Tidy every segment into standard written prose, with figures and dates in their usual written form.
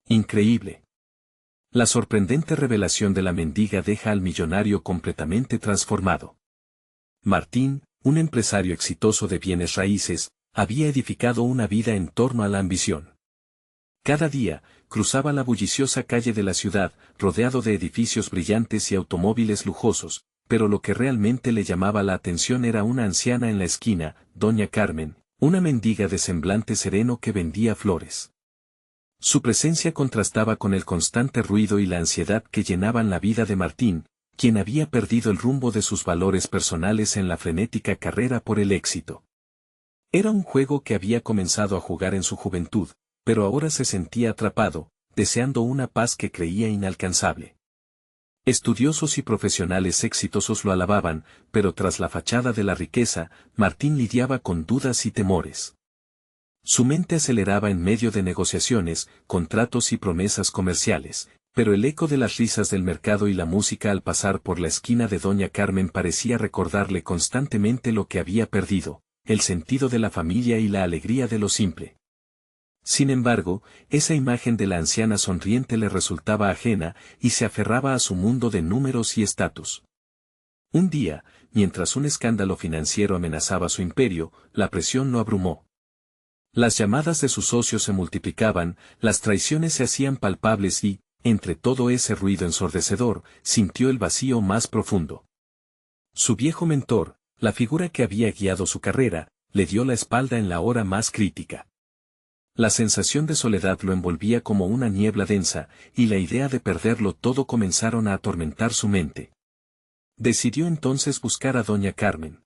Increíble. La sorprendente revelación de la mendiga deja al millonario completamente transformado. Martín, un empresario exitoso de bienes raíces, había edificado una vida en torno a la ambición. Cada día, cruzaba la bulliciosa calle de la ciudad, rodeado de edificios brillantes y automóviles lujosos, pero lo que realmente le llamaba la atención era una anciana en la esquina, doña Carmen, una mendiga de semblante sereno que vendía flores. Su presencia contrastaba con el constante ruido y la ansiedad que llenaban la vida de Martín, quien había perdido el rumbo de sus valores personales en la frenética carrera por el éxito. Era un juego que había comenzado a jugar en su juventud, pero ahora se sentía atrapado, deseando una paz que creía inalcanzable. Estudiosos y profesionales exitosos lo alababan, pero tras la fachada de la riqueza, Martín lidiaba con dudas y temores. Su mente aceleraba en medio de negociaciones, contratos y promesas comerciales, pero el eco de las risas del mercado y la música al pasar por la esquina de doña Carmen parecía recordarle constantemente lo que había perdido, el sentido de la familia y la alegría de lo simple. Sin embargo, esa imagen de la anciana sonriente le resultaba ajena y se aferraba a su mundo de números y estatus. Un día, mientras un escándalo financiero amenazaba su imperio, la presión lo abrumó. Las llamadas de sus socios se multiplicaban, las traiciones se hacían palpables y, entre todo ese ruido ensordecedor, sintió el vacío más profundo. Su viejo mentor, la figura que había guiado su carrera, le dio la espalda en la hora más crítica. La sensación de soledad lo envolvía como una niebla densa, y la idea de perderlo todo comenzaron a atormentar su mente. Decidió entonces buscar a doña Carmen.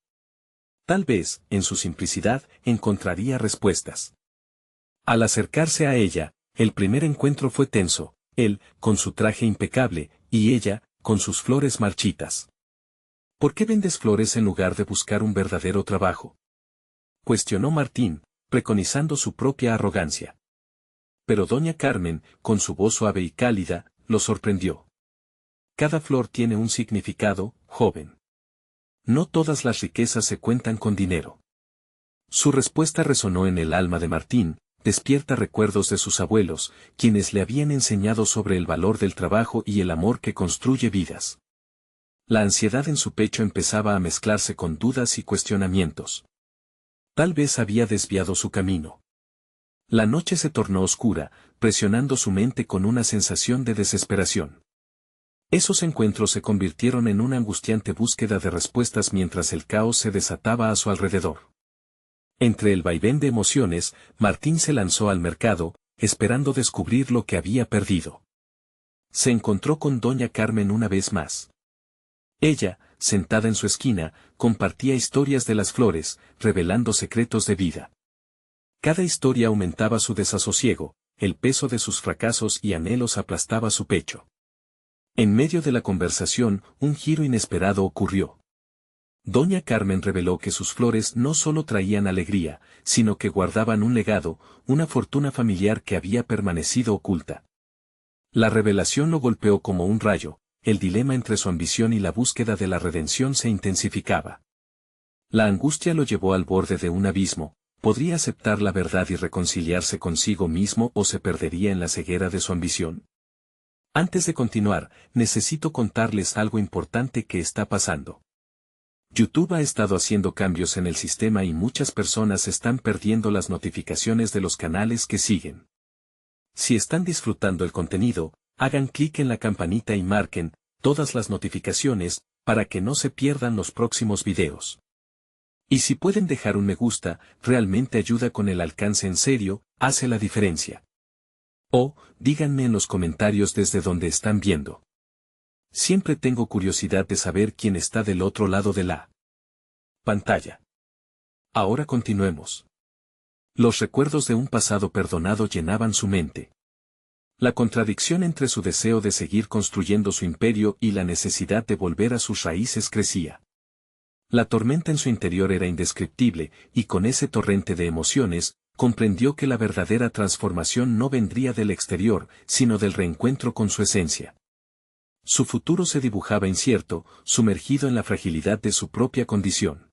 Tal vez, en su simplicidad, encontraría respuestas. Al acercarse a ella, el primer encuentro fue tenso, él, con su traje impecable, y ella, con sus flores marchitas. ¿Por qué vendes flores en lugar de buscar un verdadero trabajo?, cuestionó Martín, preconizando su propia arrogancia. Pero doña Carmen, con su voz suave y cálida, lo sorprendió. Cada flor tiene un significado, joven. No todas las riquezas se cuentan con dinero. Su respuesta resonó en el alma de Martín, despierta recuerdos de sus abuelos, quienes le habían enseñado sobre el valor del trabajo y el amor que construye vidas. La ansiedad en su pecho empezaba a mezclarse con dudas y cuestionamientos. Tal vez había desviado su camino. La noche se tornó oscura, presionando su mente con una sensación de desesperación. Esos encuentros se convirtieron en una angustiante búsqueda de respuestas mientras el caos se desataba a su alrededor. Entre el vaivén de emociones, Martín se lanzó al mercado, esperando descubrir lo que había perdido. Se encontró con doña Carmen una vez más. Ella, sentada en su esquina, compartía historias de las flores, revelando secretos de vida. Cada historia aumentaba su desasosiego, el peso de sus fracasos y anhelos aplastaba su pecho. En medio de la conversación, un giro inesperado ocurrió. Doña Carmen reveló que sus flores no solo traían alegría, sino que guardaban un legado, una fortuna familiar que había permanecido oculta. La revelación lo golpeó como un rayo, el dilema entre su ambición y la búsqueda de la redención se intensificaba. La angustia lo llevó al borde de un abismo, ¿podría aceptar la verdad y reconciliarse consigo mismo o se perdería en la ceguera de su ambición? Antes de continuar, necesito contarles algo importante que está pasando. YouTube ha estado haciendo cambios en el sistema y muchas personas están perdiendo las notificaciones de los canales que siguen. Si están disfrutando el contenido, hagan clic en la campanita y marquen todas las notificaciones para que no se pierdan los próximos videos. Y si pueden dejar un me gusta, realmente ayuda con el alcance en serio, hace la diferencia. O, díganme en los comentarios desde donde están viendo. Siempre tengo curiosidad de saber quién está del otro lado de la pantalla. Ahora continuemos. Los recuerdos de un pasado perdonado llenaban su mente. La contradicción entre su deseo de seguir construyendo su imperio y la necesidad de volver a sus raíces crecía. La tormenta en su interior era indescriptible, y con ese torrente de emociones, comprendió que la verdadera transformación no vendría del exterior, sino del reencuentro con su esencia. Su futuro se dibujaba incierto, sumergido en la fragilidad de su propia condición.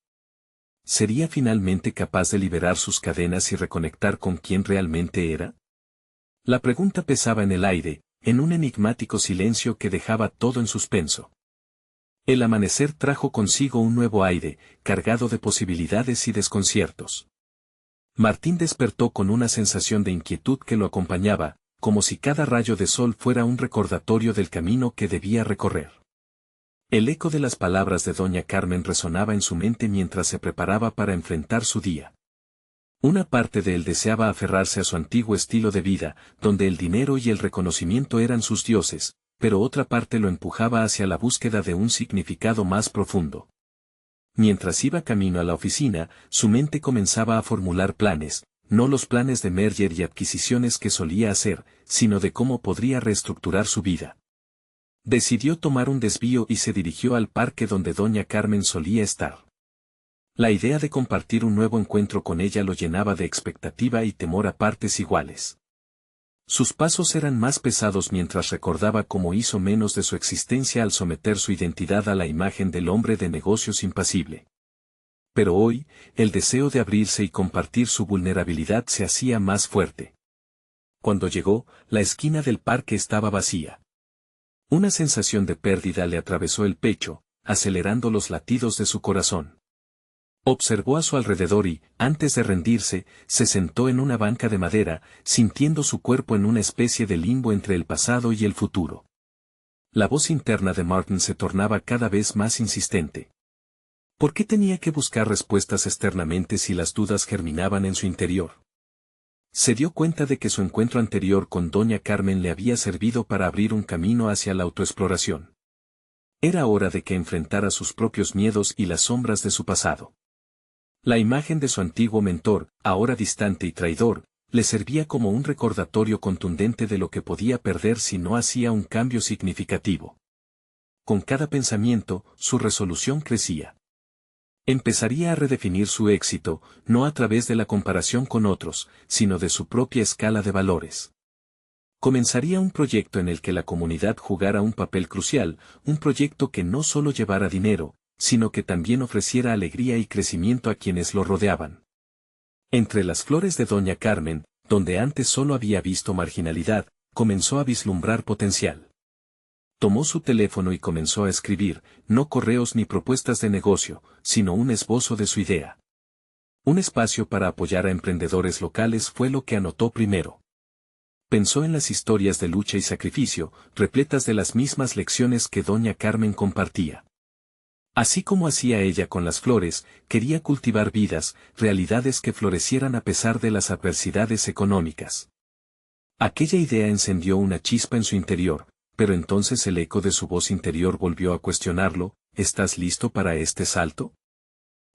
¿Sería finalmente capaz de liberar sus cadenas y reconectar con quien realmente era? La pregunta pesaba en el aire, en un enigmático silencio que dejaba todo en suspenso. El amanecer trajo consigo un nuevo aire, cargado de posibilidades y desconciertos. Martín despertó con una sensación de inquietud que lo acompañaba, como si cada rayo de sol fuera un recordatorio del camino que debía recorrer. El eco de las palabras de doña Carmen resonaba en su mente mientras se preparaba para enfrentar su día. Una parte de él deseaba aferrarse a su antiguo estilo de vida, donde el dinero y el reconocimiento eran sus dioses, pero otra parte lo empujaba hacia la búsqueda de un significado más profundo. Mientras iba camino a la oficina, su mente comenzaba a formular planes, no los planes de merger y adquisiciones que solía hacer, sino de cómo podría reestructurar su vida. Decidió tomar un desvío y se dirigió al parque donde doña Carmen solía estar. La idea de compartir un nuevo encuentro con ella lo llenaba de expectativa y temor a partes iguales. Sus pasos eran más pesados mientras recordaba cómo hizo menos de su existencia al someter su identidad a la imagen del hombre de negocios impasible. Pero hoy, el deseo de abrirse y compartir su vulnerabilidad se hacía más fuerte. Cuando llegó, la esquina del parque estaba vacía. Una sensación de pérdida le atravesó el pecho, acelerando los latidos de su corazón. Observó a su alrededor y, antes de rendirse, se sentó en una banca de madera, sintiendo su cuerpo en una especie de limbo entre el pasado y el futuro. La voz interna de Martin se tornaba cada vez más insistente. ¿Por qué tenía que buscar respuestas externamente si las dudas germinaban en su interior? Se dio cuenta de que su encuentro anterior con doña Carmen le había servido para abrir un camino hacia la autoexploración. Era hora de que enfrentara sus propios miedos y las sombras de su pasado. La imagen de su antiguo mentor, ahora distante y traidor, le servía como un recordatorio contundente de lo que podía perder si no hacía un cambio significativo. Con cada pensamiento, su resolución crecía. Empezaría a redefinir su éxito, no a través de la comparación con otros, sino de su propia escala de valores. Comenzaría un proyecto en el que la comunidad jugara un papel crucial, un proyecto que no solo llevara dinero, sino que también ofreciera alegría y crecimiento a quienes lo rodeaban. Entre las flores de doña Carmen, donde antes solo había visto marginalidad, comenzó a vislumbrar potencial. Tomó su teléfono y comenzó a escribir, no correos ni propuestas de negocio, sino un esbozo de su idea. Un espacio para apoyar a emprendedores locales fue lo que anotó primero. Pensó en las historias de lucha y sacrificio, repletas de las mismas lecciones que doña Carmen compartía. Así como hacía ella con las flores, quería cultivar vidas, realidades que florecieran a pesar de las adversidades económicas. Aquella idea encendió una chispa en su interior, pero entonces el eco de su voz interior volvió a cuestionarlo, ¿estás listo para este salto?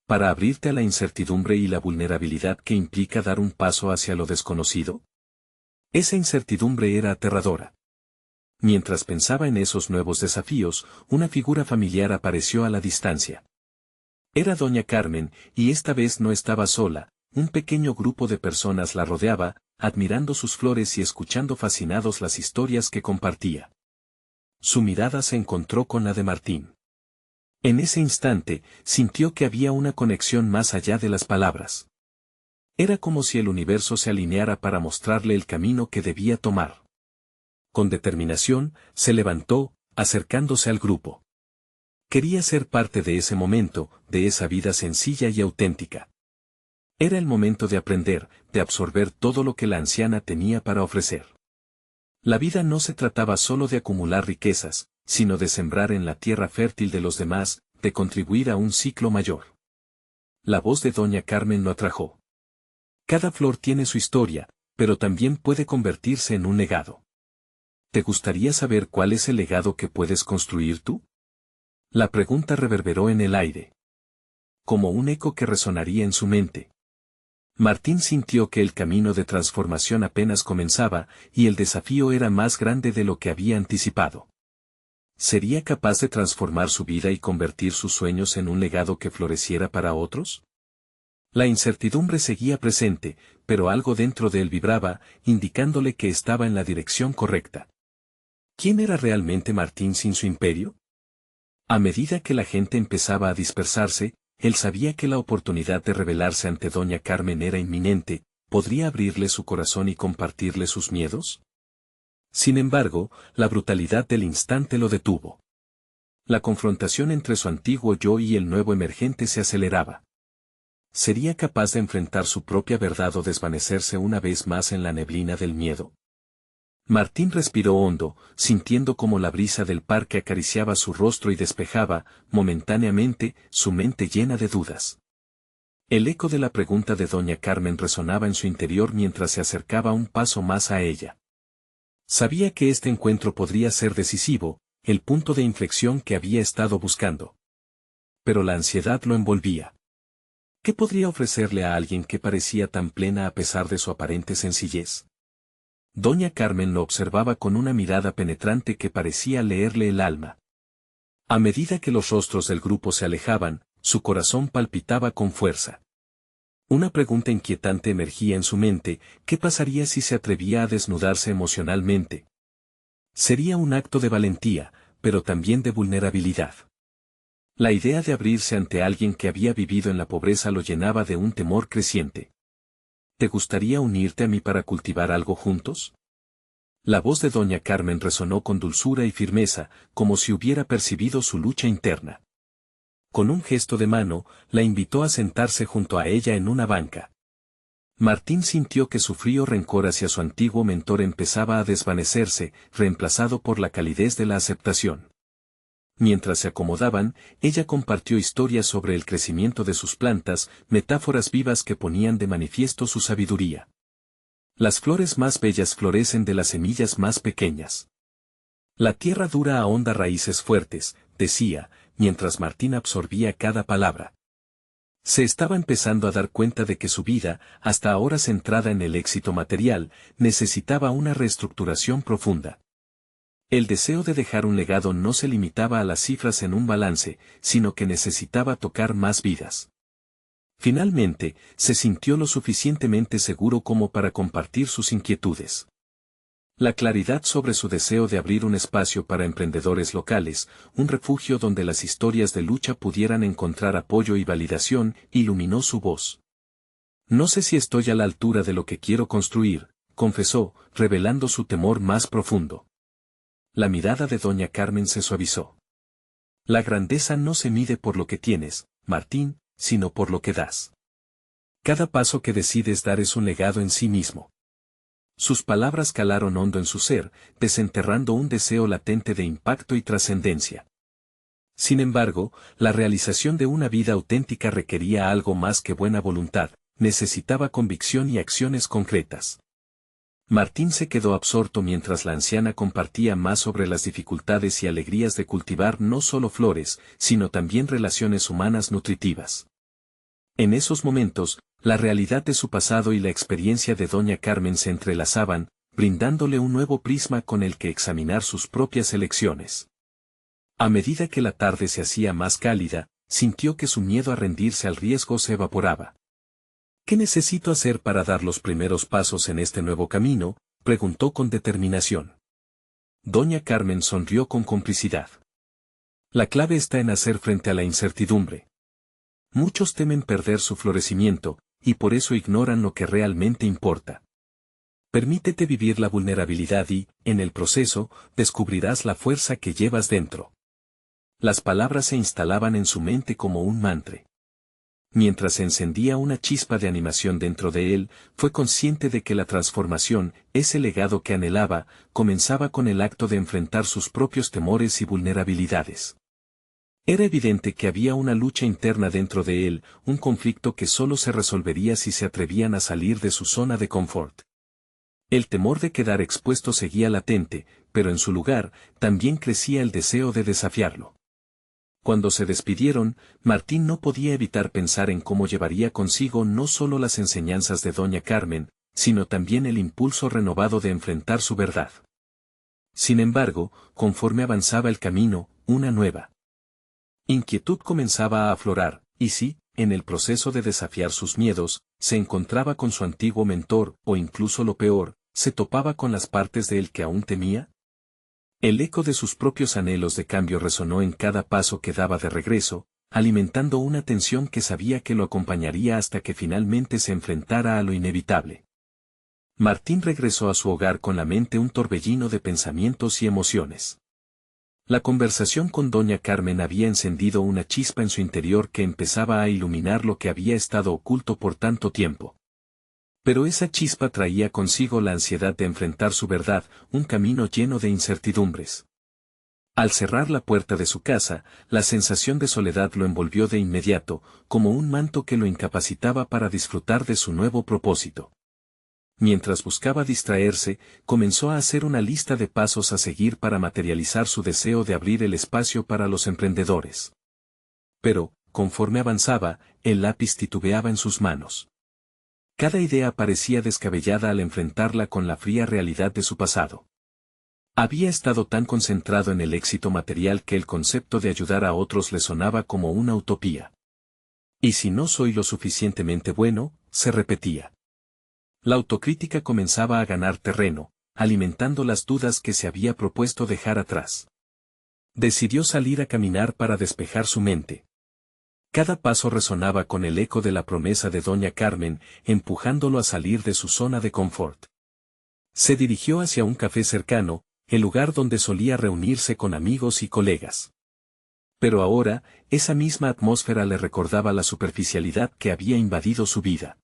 ¿Para abrirte a la incertidumbre y la vulnerabilidad que implica dar un paso hacia lo desconocido? Esa incertidumbre era aterradora. Mientras pensaba en esos nuevos desafíos, una figura familiar apareció a la distancia. Era doña Carmen, y esta vez no estaba sola, un pequeño grupo de personas la rodeaba, admirando sus flores y escuchando fascinados las historias que compartía. Su mirada se encontró con la de Martín. En ese instante, sintió que había una conexión más allá de las palabras. Era como si el universo se alineara para mostrarle el camino que debía tomar. Con determinación, se levantó, acercándose al grupo. Quería ser parte de ese momento, de esa vida sencilla y auténtica. Era el momento de aprender, de absorber todo lo que la anciana tenía para ofrecer. La vida no se trataba solo de acumular riquezas, sino de sembrar en la tierra fértil de los demás, de contribuir a un ciclo mayor. La voz de doña Carmen lo atrajo. Cada flor tiene su historia, pero también puede convertirse en un legado. ¿Te gustaría saber cuál es el legado que puedes construir tú? La pregunta reverberó en el aire. Como un eco que resonaría en su mente. Martín sintió que el camino de transformación apenas comenzaba, y el desafío era más grande de lo que había anticipado. ¿Sería capaz de transformar su vida y convertir sus sueños en un legado que floreciera para otros? La incertidumbre seguía presente, pero algo dentro de él vibraba, indicándole que estaba en la dirección correcta. ¿Quién era realmente Martín sin su imperio? A medida que la gente empezaba a dispersarse, él sabía que la oportunidad de rebelarse ante doña Carmen era inminente, ¿podría abrirle su corazón y compartirle sus miedos? Sin embargo, la brutalidad del instante lo detuvo. La confrontación entre su antiguo yo y el nuevo emergente se aceleraba. ¿Sería capaz de enfrentar su propia verdad o desvanecerse una vez más en la neblina del miedo? Martín respiró hondo, sintiendo como la brisa del parque acariciaba su rostro y despejaba, momentáneamente, su mente llena de dudas. El eco de la pregunta de doña Carmen resonaba en su interior mientras se acercaba un paso más a ella. Sabía que este encuentro podría ser decisivo, el punto de inflexión que había estado buscando. Pero la ansiedad lo envolvía. ¿Qué podría ofrecerle a alguien que parecía tan plena a pesar de su aparente sencillez? Doña Carmen lo observaba con una mirada penetrante que parecía leerle el alma. A medida que los rostros del grupo se alejaban, su corazón palpitaba con fuerza. Una pregunta inquietante emergía en su mente: ¿qué pasaría si se atrevía a desnudarse emocionalmente? Sería un acto de valentía, pero también de vulnerabilidad. La idea de abrirse ante alguien que había vivido en la pobreza lo llenaba de un temor creciente. ¿Te gustaría unirte a mí para cultivar algo juntos? La voz de doña Carmen resonó con dulzura y firmeza, como si hubiera percibido su lucha interna. Con un gesto de mano, la invitó a sentarse junto a ella en una banca. Martín sintió que su frío rencor hacia su antiguo mentor empezaba a desvanecerse, reemplazado por la calidez de la aceptación. Mientras se acomodaban, ella compartió historias sobre el crecimiento de sus plantas, metáforas vivas que ponían de manifiesto su sabiduría. Las flores más bellas florecen de las semillas más pequeñas. La tierra dura ahonda raíces fuertes, decía, mientras Martín absorbía cada palabra. Se estaba empezando a dar cuenta de que su vida, hasta ahora centrada en el éxito material, necesitaba una reestructuración profunda. El deseo de dejar un legado no se limitaba a las cifras en un balance, sino que necesitaba tocar más vidas. Finalmente, se sintió lo suficientemente seguro como para compartir sus inquietudes. La claridad sobre su deseo de abrir un espacio para emprendedores locales, un refugio donde las historias de lucha pudieran encontrar apoyo y validación, iluminó su voz. No sé si estoy a la altura de lo que quiero construir, confesó, revelando su temor más profundo. La mirada de doña Carmen se suavizó. La grandeza no se mide por lo que tienes, Martín, sino por lo que das. Cada paso que decides dar es un legado en sí mismo. Sus palabras calaron hondo en su ser, desenterrando un deseo latente de impacto y trascendencia. Sin embargo, la realización de una vida auténtica requería algo más que buena voluntad, necesitaba convicción y acciones concretas. Martín se quedó absorto mientras la anciana compartía más sobre las dificultades y alegrías de cultivar no solo flores, sino también relaciones humanas nutritivas. En esos momentos, la realidad de su pasado y la experiencia de doña Carmen se entrelazaban, brindándole un nuevo prisma con el que examinar sus propias elecciones. A medida que la tarde se hacía más cálida, sintió que su miedo a rendirse al riesgo se evaporaba. ¿Qué necesito hacer para dar los primeros pasos en este nuevo camino?, preguntó con determinación. Doña Carmen sonrió con complicidad. La clave está en hacer frente a la incertidumbre. Muchos temen perder su florecimiento, y por eso ignoran lo que realmente importa. Permítete vivir la vulnerabilidad y, en el proceso, descubrirás la fuerza que llevas dentro. Las palabras se instalaban en su mente como un mantra. Mientras se encendía una chispa de animación dentro de él, fue consciente de que la transformación, ese legado que anhelaba, comenzaba con el acto de enfrentar sus propios temores y vulnerabilidades. Era evidente que había una lucha interna dentro de él, un conflicto que solo se resolvería si se atrevían a salir de su zona de confort. El temor de quedar expuesto seguía latente, pero en su lugar, también crecía el deseo de desafiarlo. Cuando se despidieron, Martín no podía evitar pensar en cómo llevaría consigo no solo las enseñanzas de doña Carmen, sino también el impulso renovado de enfrentar su verdad. Sin embargo, conforme avanzaba el camino, una nueva inquietud comenzaba a aflorar, y si, en el proceso de desafiar sus miedos, se encontraba con su antiguo mentor, o incluso lo peor, se topaba con las partes de él que aún temía. El eco de sus propios anhelos de cambio resonó en cada paso que daba de regreso, alimentando una tensión que sabía que lo acompañaría hasta que finalmente se enfrentara a lo inevitable. Martín regresó a su hogar con la mente un torbellino de pensamientos y emociones. La conversación con doña Carmen había encendido una chispa en su interior que empezaba a iluminar lo que había estado oculto por tanto tiempo. Pero esa chispa traía consigo la ansiedad de enfrentar su verdad, un camino lleno de incertidumbres. Al cerrar la puerta de su casa, la sensación de soledad lo envolvió de inmediato, como un manto que lo incapacitaba para disfrutar de su nuevo propósito. Mientras buscaba distraerse, comenzó a hacer una lista de pasos a seguir para materializar su deseo de abrir el espacio para los emprendedores. Pero, conforme avanzaba, el lápiz titubeaba en sus manos. Cada idea parecía descabellada al enfrentarla con la fría realidad de su pasado. Había estado tan concentrado en el éxito material que el concepto de ayudar a otros le sonaba como una utopía. ¿Y si no soy lo suficientemente bueno?, se repetía. La autocrítica comenzaba a ganar terreno, alimentando las dudas que se había propuesto dejar atrás. Decidió salir a caminar para despejar su mente. Cada paso resonaba con el eco de la promesa de doña Carmen, empujándolo a salir de su zona de confort. Se dirigió hacia un café cercano, el lugar donde solía reunirse con amigos y colegas. Pero ahora, esa misma atmósfera le recordaba la superficialidad que había invadido su vida.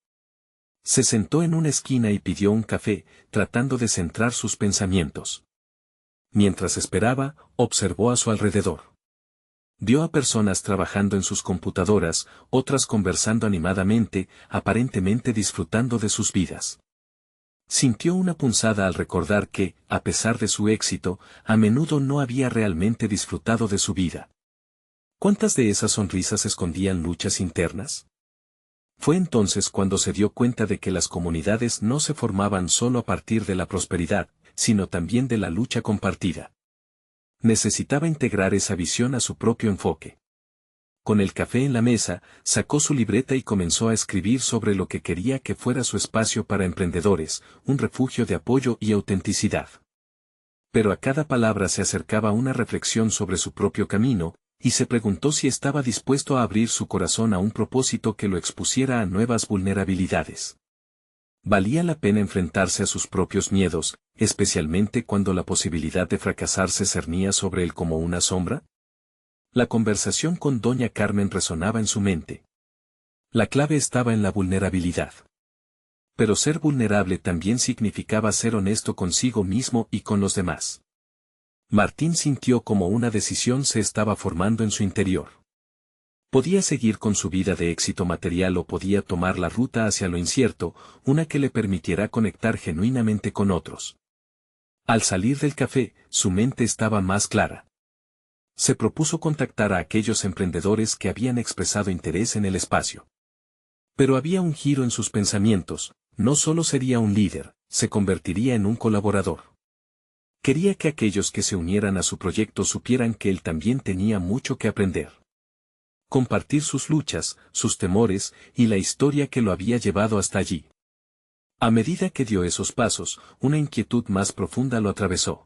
Se sentó en una esquina y pidió un café, tratando de centrar sus pensamientos. Mientras esperaba, observó a su alrededor. Vio a personas trabajando en sus computadoras, otras conversando animadamente, aparentemente disfrutando de sus vidas. Sintió una punzada al recordar que, a pesar de su éxito, a menudo no había realmente disfrutado de su vida. ¿Cuántas de esas sonrisas escondían luchas internas? Fue entonces cuando se dio cuenta de que las comunidades no se formaban solo a partir de la prosperidad, sino también de la lucha compartida. Necesitaba integrar esa visión a su propio enfoque. Con el café en la mesa, sacó su libreta y comenzó a escribir sobre lo que quería que fuera su espacio para emprendedores, un refugio de apoyo y autenticidad. Pero a cada palabra se acercaba una reflexión sobre su propio camino, y se preguntó si estaba dispuesto a abrir su corazón a un propósito que lo expusiera a nuevas vulnerabilidades. ¿Valía la pena enfrentarse a sus propios miedos, especialmente cuando la posibilidad de fracasar se cernía sobre él como una sombra? La conversación con doña Carmen resonaba en su mente. La clave estaba en la vulnerabilidad. Pero ser vulnerable también significaba ser honesto consigo mismo y con los demás. Martín sintió como una decisión se estaba formando en su interior. Podía seguir con su vida de éxito material o podía tomar la ruta hacia lo incierto, una que le permitiera conectar genuinamente con otros. Al salir del café, su mente estaba más clara. Se propuso contactar a aquellos emprendedores que habían expresado interés en el espacio. Pero había un giro en sus pensamientos, no solo sería un líder, se convertiría en un colaborador. Quería que aquellos que se unieran a su proyecto supieran que él también tenía mucho que aprender. Compartir sus luchas, sus temores y la historia que lo había llevado hasta allí. A medida que dio esos pasos, una inquietud más profunda lo atravesó.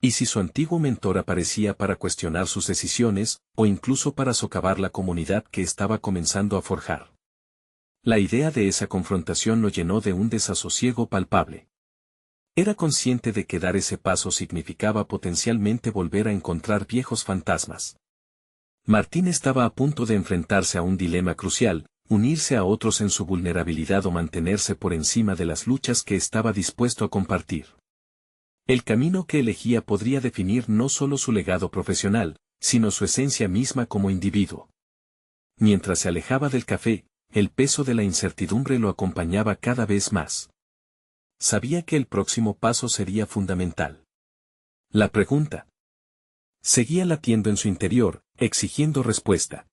¿Y si su antiguo mentor aparecía para cuestionar sus decisiones, o incluso para socavar la comunidad que estaba comenzando a forjar? La idea de esa confrontación lo llenó de un desasosiego palpable. Era consciente de que dar ese paso significaba potencialmente volver a encontrar viejos fantasmas. Martín estaba a punto de enfrentarse a un dilema crucial, unirse a otros en su vulnerabilidad o mantenerse por encima de las luchas que estaba dispuesto a compartir. El camino que elegía podría definir no solo su legado profesional, sino su esencia misma como individuo. Mientras se alejaba del café, el peso de la incertidumbre lo acompañaba cada vez más. Sabía que el próximo paso sería fundamental. La pregunta seguía latiendo en su interior, exigiendo respuesta.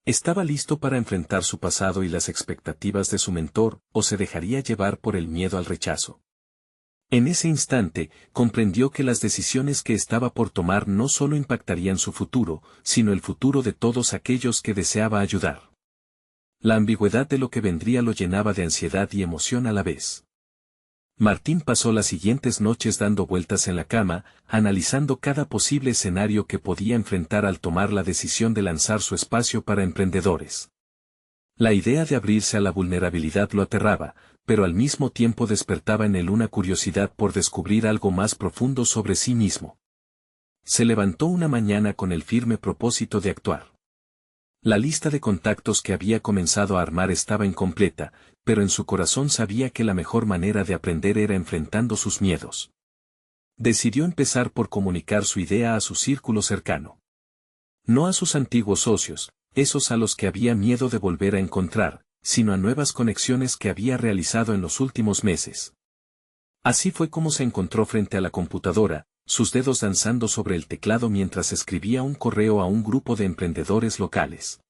¿Estaba listo para enfrentar su pasado y las expectativas de su mentor, o se dejaría llevar por el miedo al rechazo? En ese instante, comprendió que las decisiones que estaba por tomar no solo impactarían su futuro, sino el futuro de todos aquellos que deseaba ayudar. La ambigüedad de lo que vendría lo llenaba de ansiedad y emoción a la vez. Martín pasó las siguientes noches dando vueltas en la cama, analizando cada posible escenario que podía enfrentar al tomar la decisión de lanzar su espacio para emprendedores. La idea de abrirse a la vulnerabilidad lo aterraba, pero al mismo tiempo despertaba en él una curiosidad por descubrir algo más profundo sobre sí mismo. Se levantó una mañana con el firme propósito de actuar. La lista de contactos que había comenzado a armar estaba incompleta, pero en su corazón sabía que la mejor manera de aprender era enfrentando sus miedos. Decidió empezar por comunicar su idea a su círculo cercano. No a sus antiguos socios, esos a los que había miedo de volver a encontrar, sino a nuevas conexiones que había realizado en los últimos meses. Así fue como se encontró frente a la computadora, sus dedos danzando sobre el teclado mientras escribía un correo a un grupo de emprendedores locales.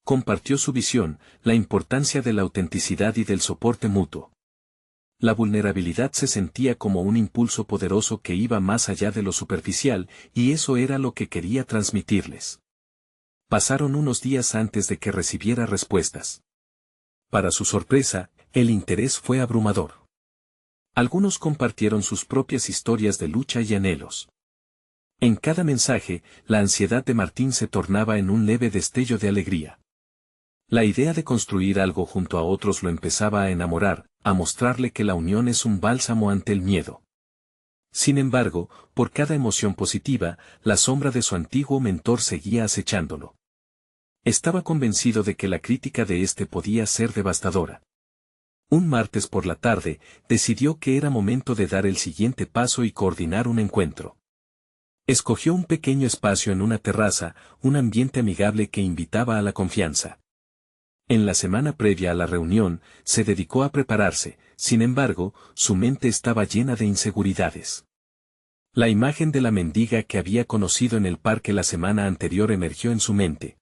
Compartió su visión, la importancia de la autenticidad y del soporte mutuo. La vulnerabilidad se sentía como un impulso poderoso que iba más allá de lo superficial, y eso era lo que quería transmitirles. Pasaron unos días antes de que recibiera respuestas. Para su sorpresa, el interés fue abrumador. Algunos compartieron sus propias historias de lucha y anhelos. En cada mensaje, la ansiedad de Martín se tornaba en un leve destello de alegría. La idea de construir algo junto a otros lo empezaba a enamorar, a mostrarle que la unión es un bálsamo ante el miedo. Sin embargo, por cada emoción positiva, la sombra de su antiguo mentor seguía acechándolo. Estaba convencido de que la crítica de éste podía ser devastadora. Un martes por la tarde, decidió que era momento de dar el siguiente paso y coordinar un encuentro. Escogió un pequeño espacio en una terraza, un ambiente amigable que invitaba a la confianza. En la semana previa a la reunión, se dedicó a prepararse, sin embargo, su mente estaba llena de inseguridades. La imagen de la mendiga que había conocido en el parque la semana anterior emergió en su mente.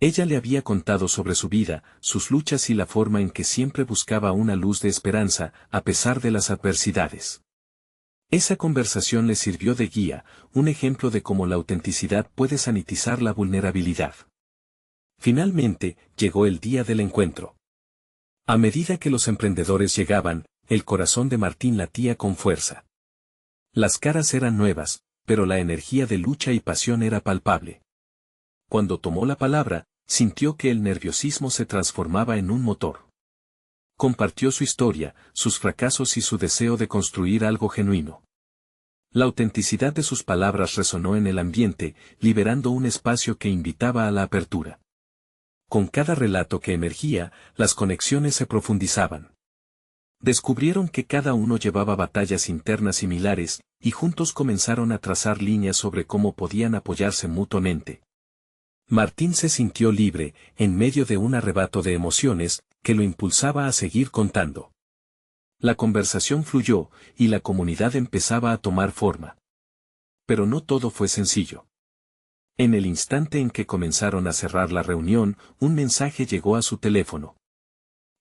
Ella le había contado sobre su vida, sus luchas y la forma en que siempre buscaba una luz de esperanza, a pesar de las adversidades. Esa conversación le sirvió de guía, un ejemplo de cómo la autenticidad puede sanitizar la vulnerabilidad. Finalmente, llegó el día del encuentro. A medida que los emprendedores llegaban, el corazón de Martín latía con fuerza. Las caras eran nuevas, pero la energía de lucha y pasión era palpable. Cuando tomó la palabra, sintió que el nerviosismo se transformaba en un motor. Compartió su historia, sus fracasos y su deseo de construir algo genuino. La autenticidad de sus palabras resonó en el ambiente, liberando un espacio que invitaba a la apertura. Con cada relato que emergía, las conexiones se profundizaban. Descubrieron que cada uno llevaba batallas internas similares, y juntos comenzaron a trazar líneas sobre cómo podían apoyarse mutuamente. Martín se sintió libre, en medio de un arrebato de emociones, que lo impulsaba a seguir contando. La conversación fluyó, y la comunidad empezaba a tomar forma. Pero no todo fue sencillo. En el instante en que comenzaron a cerrar la reunión, un mensaje llegó a su teléfono.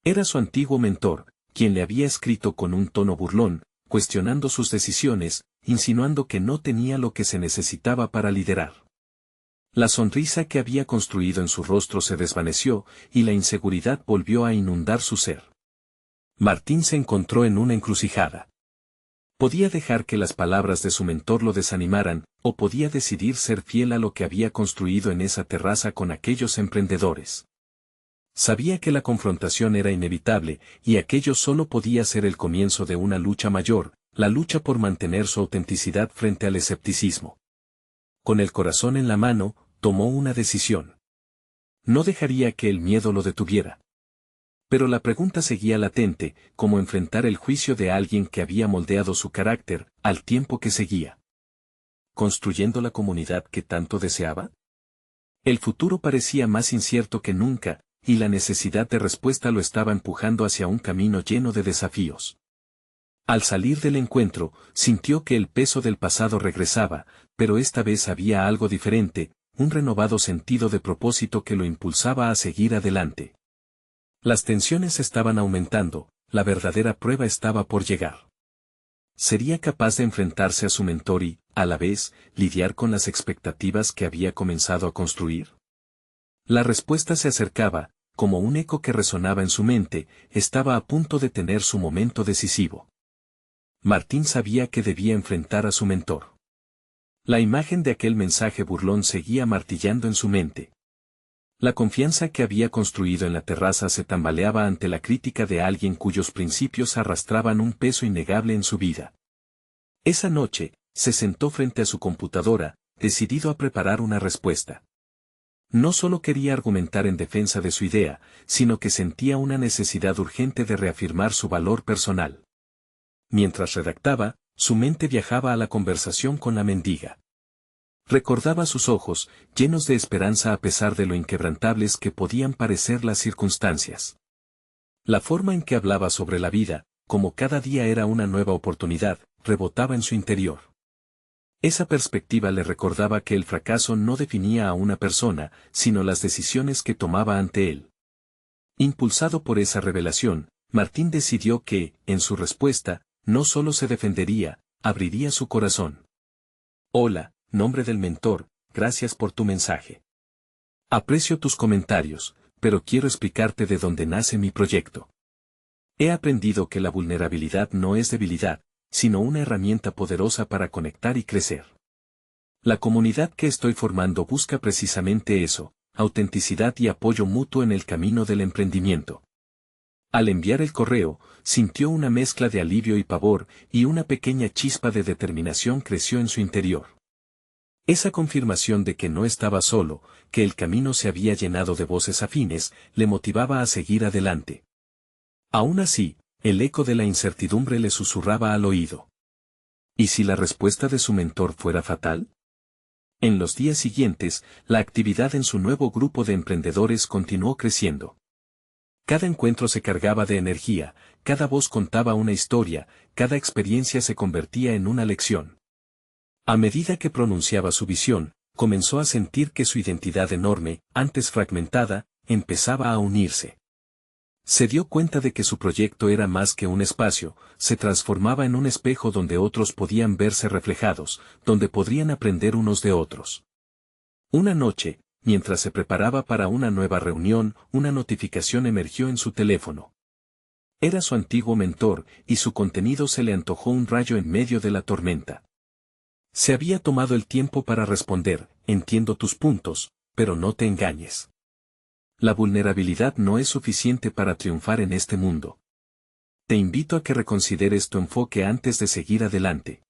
Era su antiguo mentor, quien le había escrito con un tono burlón, cuestionando sus decisiones, insinuando que no tenía lo que se necesitaba para liderar. La sonrisa que había construido en su rostro se desvaneció, y la inseguridad volvió a inundar su ser. Martín se encontró en una encrucijada. Podía dejar que las palabras de su mentor lo desanimaran, o podía decidir ser fiel a lo que había construido en esa terraza con aquellos emprendedores. Sabía que la confrontación era inevitable, y aquello solo podía ser el comienzo de una lucha mayor, la lucha por mantener su autenticidad frente al escepticismo. Con el corazón en la mano, tomó una decisión. No dejaría que el miedo lo detuviera. Pero la pregunta seguía latente, cómo enfrentar el juicio de alguien que había moldeado su carácter, al tiempo que seguía. ¿Construyendo la comunidad que tanto deseaba? El futuro parecía más incierto que nunca, y la necesidad de respuesta lo estaba empujando hacia un camino lleno de desafíos. Al salir del encuentro, sintió que el peso del pasado regresaba, pero esta vez había algo diferente, un renovado sentido de propósito que lo impulsaba a seguir adelante. Las tensiones estaban aumentando, la verdadera prueba estaba por llegar. ¿Sería capaz de enfrentarse a su mentor y, a la vez, lidiar con las expectativas que había comenzado a construir? La respuesta se acercaba, como un eco que resonaba en su mente, estaba a punto de tener su momento decisivo. Martín sabía que debía enfrentar a su mentor. La imagen de aquel mensaje burlón seguía martillando en su mente. La confianza que había construido en la terraza se tambaleaba ante la crítica de alguien cuyos principios arrastraban un peso innegable en su vida. Esa noche, se sentó frente a su computadora, decidido a preparar una respuesta. No solo quería argumentar en defensa de su idea, sino que sentía una necesidad urgente de reafirmar su valor personal. Mientras redactaba, su mente viajaba a la conversación con la mendiga. Recordaba sus ojos, llenos de esperanza a pesar de lo inquebrantables que podían parecer las circunstancias. La forma en que hablaba sobre la vida, como cada día era una nueva oportunidad, rebotaba en su interior. Esa perspectiva le recordaba que el fracaso no definía a una persona, sino las decisiones que tomaba ante él. Impulsado por esa revelación, Martín decidió que, en su respuesta, no solo se defendería, abriría su corazón. Hola, nombre del mentor, gracias por tu mensaje. Aprecio tus comentarios, pero quiero explicarte de dónde nace mi proyecto. He aprendido que la vulnerabilidad no es debilidad, sino una herramienta poderosa para conectar y crecer. La comunidad que estoy formando busca precisamente eso, autenticidad y apoyo mutuo en el camino del emprendimiento. Al enviar el correo, sintió una mezcla de alivio y pavor, y una pequeña chispa de determinación creció en su interior. Esa confirmación de que no estaba solo, que el camino se había llenado de voces afines, le motivaba a seguir adelante. Aún así, el eco de la incertidumbre le susurraba al oído. ¿Y si la respuesta de su mentor fuera fatal? En los días siguientes, la actividad en su nuevo grupo de emprendedores continuó creciendo. Cada encuentro se cargaba de energía, cada voz contaba una historia, cada experiencia se convertía en una lección. A medida que pronunciaba su visión, comenzó a sentir que su identidad enorme, antes fragmentada, empezaba a unirse. Se dio cuenta de que su proyecto era más que un espacio, se transformaba en un espejo donde otros podían verse reflejados, donde podrían aprender unos de otros. Una noche, mientras se preparaba para una nueva reunión, una notificación emergió en su teléfono. Era su antiguo mentor, y su contenido se le antojó un rayo en medio de la tormenta. Se había tomado el tiempo para responder, entiendo tus puntos, pero no te engañes. La vulnerabilidad no es suficiente para triunfar en este mundo. Te invito a que reconsideres tu enfoque antes de seguir adelante.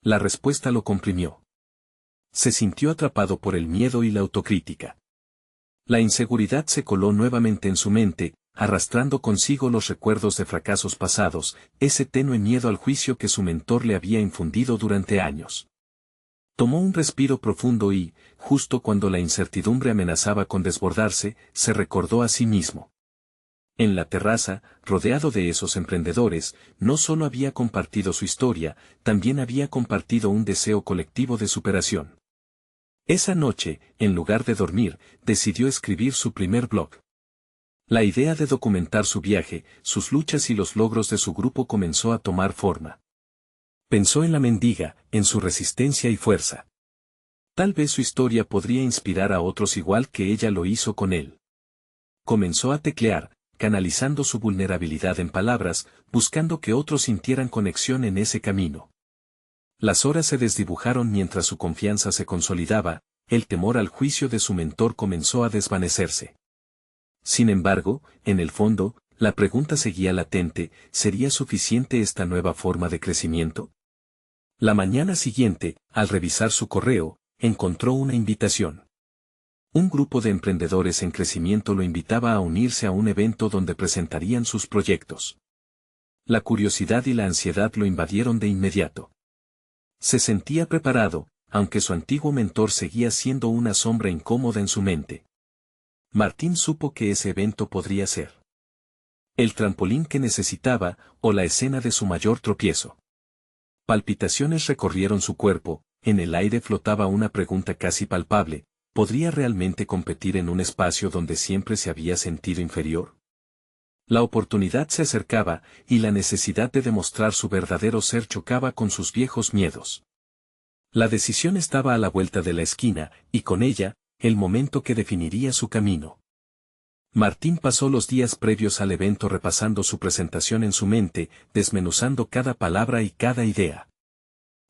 La respuesta lo comprimió. Se sintió atrapado por el miedo y la autocrítica. La inseguridad se coló nuevamente en su mente, arrastrando consigo los recuerdos de fracasos pasados, ese tenue miedo al juicio que su mentor le había infundido durante años. Tomó un respiro profundo y, justo cuando la incertidumbre amenazaba con desbordarse, se recordó a sí mismo. En la terraza, rodeado de esos emprendedores, no solo había compartido su historia, también había compartido un deseo colectivo de superación. Esa noche, en lugar de dormir, decidió escribir su primer blog. La idea de documentar su viaje, sus luchas y los logros de su grupo comenzó a tomar forma. Pensó en la mendiga, en su resistencia y fuerza. Tal vez su historia podría inspirar a otros igual que ella lo hizo con él. Comenzó a teclear, canalizando su vulnerabilidad en palabras, buscando que otros sintieran conexión en ese camino. Las horas se desdibujaron mientras su confianza se consolidaba, el temor al juicio de su mentor comenzó a desvanecerse. Sin embargo, en el fondo, la pregunta seguía latente, ¿sería suficiente esta nueva forma de crecimiento? La mañana siguiente, al revisar su correo, encontró una invitación. Un grupo de emprendedores en crecimiento lo invitaba a unirse a un evento donde presentarían sus proyectos. La curiosidad y la ansiedad lo invadieron de inmediato. Se sentía preparado, aunque su antiguo mentor seguía siendo una sombra incómoda en su mente. Martín supo que ese evento podría ser el trampolín que necesitaba, o la escena de su mayor tropiezo. Palpitaciones recorrieron su cuerpo, en el aire flotaba una pregunta casi palpable, ¿podría realmente competir en un espacio donde siempre se había sentido inferior? La oportunidad se acercaba, y la necesidad de demostrar su verdadero ser chocaba con sus viejos miedos. La decisión estaba a la vuelta de la esquina, y con ella, el momento que definiría su camino. Martín pasó los días previos al evento repasando su presentación en su mente, desmenuzando cada palabra y cada idea.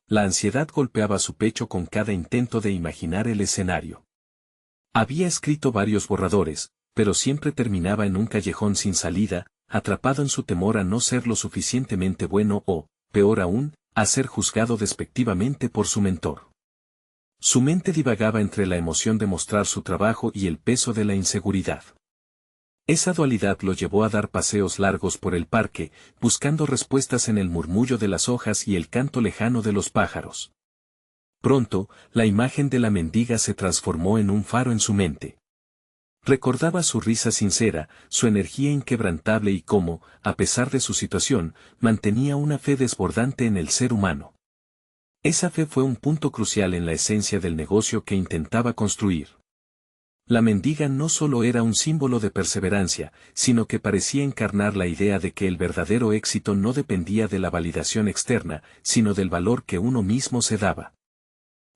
La ansiedad golpeaba su pecho con cada intento de imaginar el escenario. Había escrito varios borradores, pero siempre terminaba en un callejón sin salida, atrapado en su temor a no ser lo suficientemente bueno o, peor aún, a ser juzgado despectivamente por su mentor. Su mente divagaba entre la emoción de mostrar su trabajo y el peso de la inseguridad. Esa dualidad lo llevó a dar paseos largos por el parque, buscando respuestas en el murmullo de las hojas y el canto lejano de los pájaros. Pronto, la imagen de la mendiga se transformó en un faro en su mente. Recordaba su risa sincera, su energía inquebrantable y cómo, a pesar de su situación, mantenía una fe desbordante en el ser humano. Esa fe fue un punto crucial en la esencia del negocio que intentaba construir. La mendiga no solo era un símbolo de perseverancia, sino que parecía encarnar la idea de que el verdadero éxito no dependía de la validación externa, sino del valor que uno mismo se daba.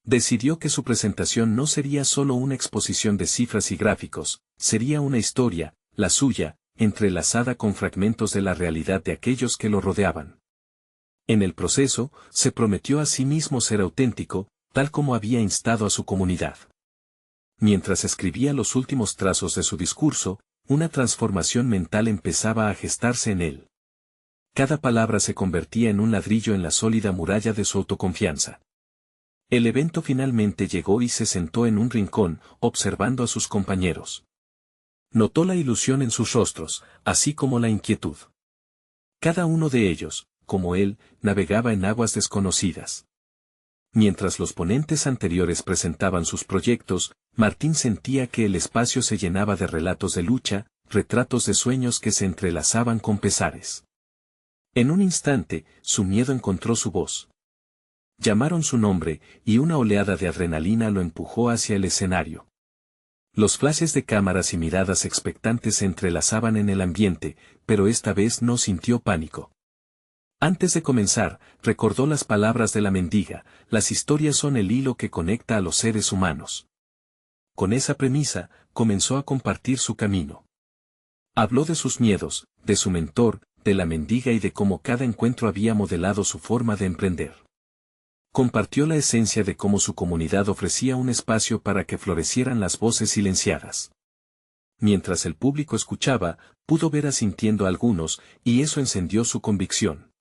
Decidió que su presentación no sería solo una exposición de cifras y gráficos, sería una historia, la suya, entrelazada con fragmentos de la realidad de aquellos que lo rodeaban. En el proceso, se prometió a sí mismo ser auténtico, tal como había instado a su comunidad. Mientras escribía los últimos trazos de su discurso, una transformación mental empezaba a gestarse en él. Cada palabra se convertía en un ladrillo en la sólida muralla de su autoconfianza. El evento finalmente llegó y se sentó en un rincón, observando a sus compañeros. Notó la ilusión en sus rostros, así como la inquietud. Cada uno de ellos, como él, navegaba en aguas desconocidas. Mientras los ponentes anteriores presentaban sus proyectos, Martín sentía que el espacio se llenaba de relatos de lucha, retratos de sueños que se entrelazaban con pesares. En un instante, su miedo encontró su voz. Llamaron su nombre, y una oleada de adrenalina lo empujó hacia el escenario. Los flashes de cámaras y miradas expectantes se entrelazaban en el ambiente, pero esta vez no sintió pánico. Antes de comenzar, recordó las palabras de la mendiga: las historias son el hilo que conecta a los seres humanos. Con esa premisa, comenzó a compartir su camino. Habló de sus miedos, de su mentor, de la mendiga y de cómo cada encuentro había modelado su forma de emprender. Compartió la esencia de cómo su comunidad ofrecía un espacio para que florecieran las voces silenciadas. Mientras el público escuchaba, pudo ver asintiendo a algunos, y eso encendió su convicción.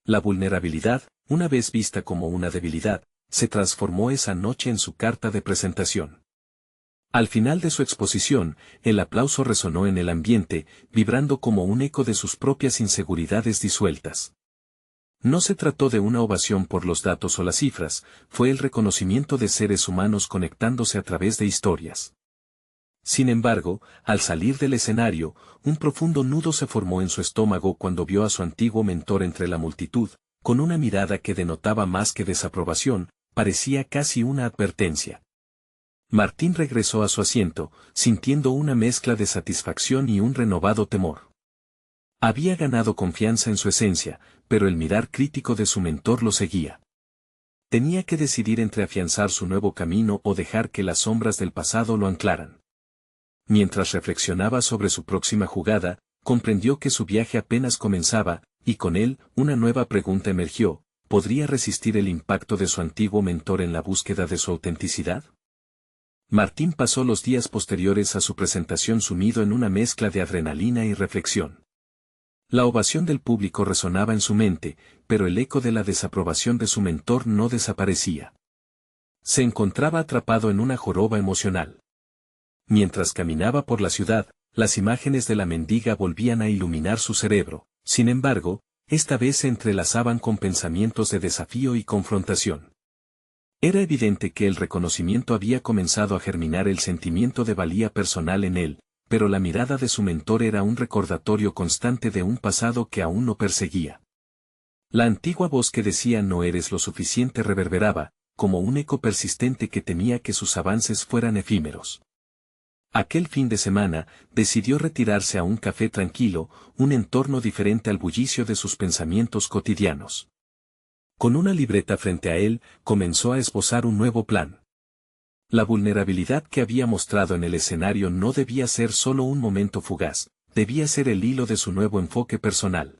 La vulnerabilidad, una vez vista como una debilidad, se transformó esa noche en su carta de presentación. Al final de su exposición, el aplauso resonó en el ambiente, vibrando como un eco de sus propias inseguridades disueltas. No se trató de una ovación por los datos o las cifras, fue el reconocimiento de seres humanos conectándose a través de historias. Sin embargo, al salir del escenario, un profundo nudo se formó en su estómago cuando vio a su antiguo mentor entre la multitud, con una mirada que denotaba más que desaprobación, parecía casi una advertencia. Martín regresó a su asiento, sintiendo una mezcla de satisfacción y un renovado temor. Había ganado confianza en su esencia, pero el mirar crítico de su mentor lo seguía. Tenía que decidir entre afianzar su nuevo camino o dejar que las sombras del pasado lo anclaran. Mientras reflexionaba sobre su próxima jugada, comprendió que su viaje apenas comenzaba, y con él, una nueva pregunta emergió: ¿podría resistir el impacto de su antiguo mentor en la búsqueda de su autenticidad? Martín pasó los días posteriores a su presentación sumido en una mezcla de adrenalina y reflexión. La ovación del público resonaba en su mente, pero el eco de la desaprobación de su mentor no desaparecía. Se encontraba atrapado en una joroba emocional. Mientras caminaba por la ciudad, las imágenes de la mendiga volvían a iluminar su cerebro, sin embargo, esta vez se entrelazaban con pensamientos de desafío y confrontación. Era evidente que el reconocimiento había comenzado a germinar el sentimiento de valía personal en él, pero la mirada de su mentor era un recordatorio constante de un pasado que aún lo perseguía. La antigua voz que decía "no eres lo suficiente" reverberaba, como un eco persistente que temía que sus avances fueran efímeros. Aquel fin de semana, decidió retirarse a un café tranquilo, un entorno diferente al bullicio de sus pensamientos cotidianos. Con una libreta frente a él, comenzó a esbozar un nuevo plan. La vulnerabilidad que había mostrado en el escenario no debía ser solo un momento fugaz, debía ser el hilo de su nuevo enfoque personal.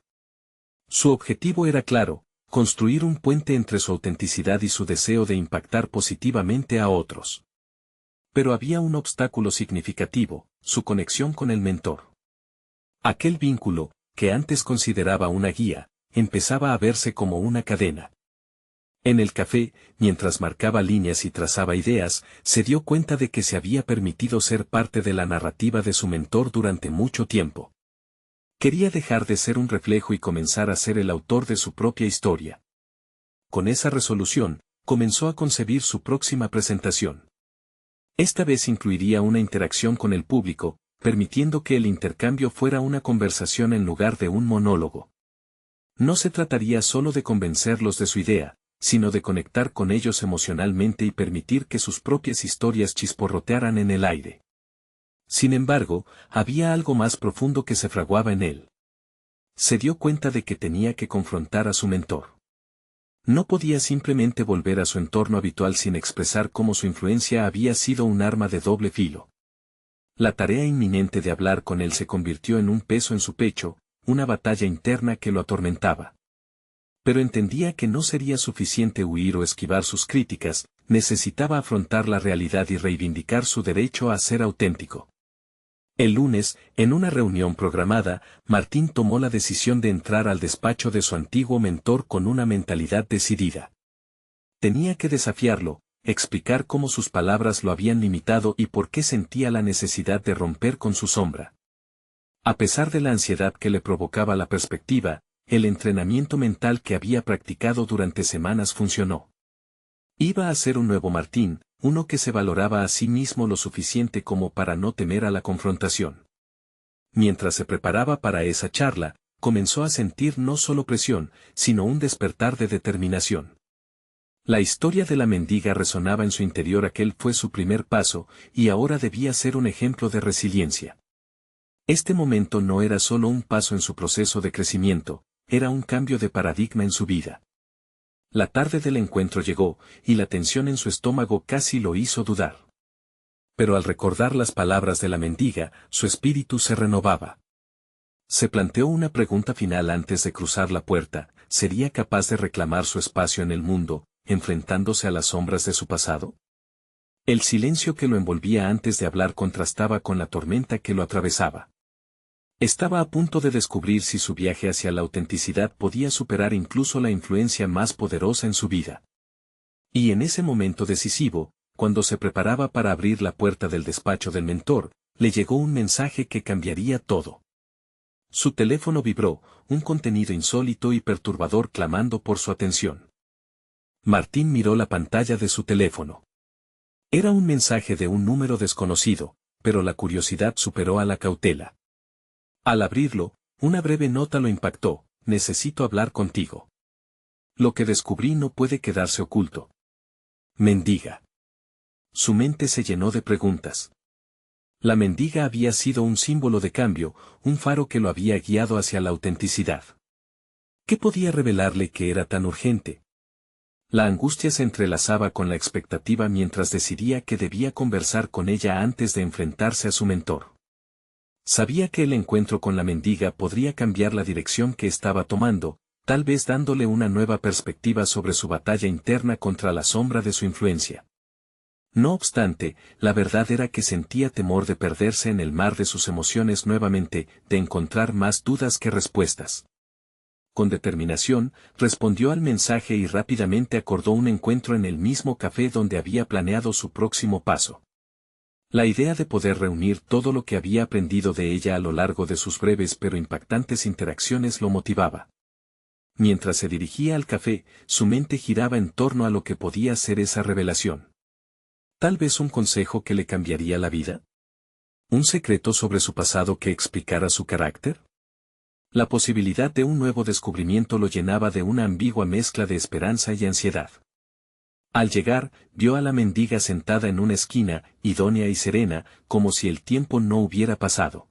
Su objetivo era claro: construir un puente entre su autenticidad y su deseo de impactar positivamente a otros. Pero había un obstáculo significativo: su conexión con el mentor. Aquel vínculo, que antes consideraba una guía, empezaba a verse como una cadena. En el café, mientras marcaba líneas y trazaba ideas, se dio cuenta de que se había permitido ser parte de la narrativa de su mentor durante mucho tiempo. Quería dejar de ser un reflejo y comenzar a ser el autor de su propia historia. Con esa resolución, comenzó a concebir su próxima presentación. Esta vez incluiría una interacción con el público, permitiendo que el intercambio fuera una conversación en lugar de un monólogo. No se trataría solo de convencerlos de su idea, sino de conectar con ellos emocionalmente y permitir que sus propias historias chisporrotearan en el aire. Sin embargo, había algo más profundo que se fraguaba en él. Se dio cuenta de que tenía que confrontar a su mentor. No podía simplemente volver a su entorno habitual sin expresar cómo su influencia había sido un arma de doble filo. La tarea inminente de hablar con él se convirtió en un peso en su pecho, una batalla interna que lo atormentaba. Pero entendía que no sería suficiente huir o esquivar sus críticas, necesitaba afrontar la realidad y reivindicar su derecho a ser auténtico. El lunes, en una reunión programada, Martín tomó la decisión de entrar al despacho de su antiguo mentor con una mentalidad decidida. Tenía que desafiarlo, explicar cómo sus palabras lo habían limitado y por qué sentía la necesidad de romper con su sombra. A pesar de la ansiedad que le provocaba la perspectiva, el entrenamiento mental que había practicado durante semanas funcionó. Iba a ser un nuevo Martín, uno que se valoraba a sí mismo lo suficiente como para no temer a la confrontación. Mientras se preparaba para esa charla, comenzó a sentir no solo presión, sino un despertar de determinación. La historia de la mendiga resonaba en su interior. Aquel fue su primer paso, y ahora debía ser un ejemplo de resiliencia. Este momento no era solo un paso en su proceso de crecimiento, era un cambio de paradigma en su vida. La tarde del encuentro llegó, y la tensión en su estómago casi lo hizo dudar. Pero al recordar las palabras de la mendiga, su espíritu se renovaba. Se planteó una pregunta final antes de cruzar la puerta: ¿sería capaz de reclamar su espacio en el mundo, enfrentándose a las sombras de su pasado? El silencio que lo envolvía antes de hablar contrastaba con la tormenta que lo atravesaba. Estaba a punto de descubrir si su viaje hacia la autenticidad podía superar incluso la influencia más poderosa en su vida. Y en ese momento decisivo, cuando se preparaba para abrir la puerta del despacho del mentor, le llegó un mensaje que cambiaría todo. Su teléfono vibró, un contenido insólito y perturbador clamando por su atención. Martín miró la pantalla de su teléfono. Era un mensaje de un número desconocido, pero la curiosidad superó a la cautela. Al abrirlo, una breve nota lo impactó: necesito hablar contigo. Lo que descubrí no puede quedarse oculto. Mendiga. Su mente se llenó de preguntas. La mendiga había sido un símbolo de cambio, un faro que lo había guiado hacia la autenticidad. ¿Qué podía revelarle que era tan urgente? La angustia se entrelazaba con la expectativa mientras decidía que debía conversar con ella antes de enfrentarse a su mentor. Sabía que el encuentro con la mendiga podría cambiar la dirección que estaba tomando, tal vez dándole una nueva perspectiva sobre su batalla interna contra la sombra de su influencia. No obstante, la verdad era que sentía temor de perderse en el mar de sus emociones nuevamente, de encontrar más dudas que respuestas. Con determinación, respondió al mensaje y rápidamente acordó un encuentro en el mismo café donde había planeado su próximo paso. La idea de poder reunir todo lo que había aprendido de ella a lo largo de sus breves pero impactantes interacciones lo motivaba. Mientras se dirigía al café, su mente giraba en torno a lo que podía ser esa revelación. Tal vez un consejo que le cambiaría la vida. ¿Un secreto sobre su pasado que explicara su carácter? La posibilidad de un nuevo descubrimiento lo llenaba de una ambigua mezcla de esperanza y ansiedad. Al llegar, vio a la mendiga sentada en una esquina, idónea y serena, como si el tiempo no hubiera pasado.